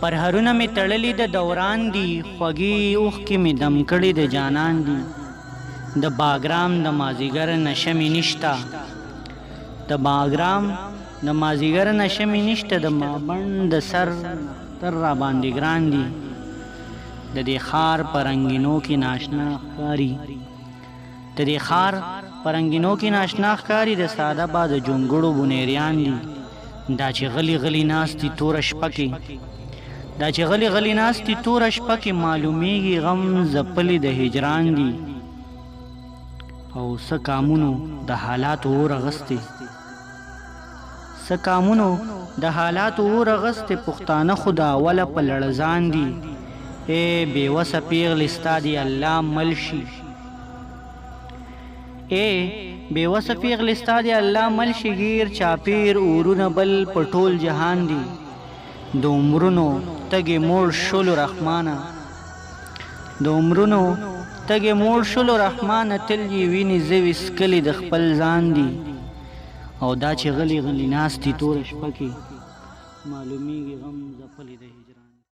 پر هرونه می تړلی د دوران دي خوږې اوښکې می دم کړي د جانان دي د باګرام د مازیګر نشه می نشته د باګرام د مازیګر نشه می نشته د مابڼ د سر تر را باندې ګران دي د دې ښار په رنګینو کې ناشنا ښکاري د دې ښار په رنګینو کې ناشنا ښکاري د ساده با د جونګړو بونیریان دي دا چې غلی غلی ناست دي توره شپه کې دا چې غلی غلی ناست دي توره شپه کې معلومیږي غم ځپلي د هجران دي او څه کامونو د حالاتو اور اغستې څه کامونو د حالاتو اور اغستې پښتانه خو د اوله په لړزان دي ای بېوسه پیغلې ستا دې الله مل شي ای بېوسه پیغلې ستا دې الله مل شي ګیر چاپیر اورونه بل په ټول جهان دي د عمرونو تږې موړ شولو رحمانه د عمرونو تږې موړ شولو رحمانه تل یې وینې زوي څکلي د خپل ځان دي او دا چې غلی غلی ناست دي توره شپه کې معلومیږي غم ځپلي د هجران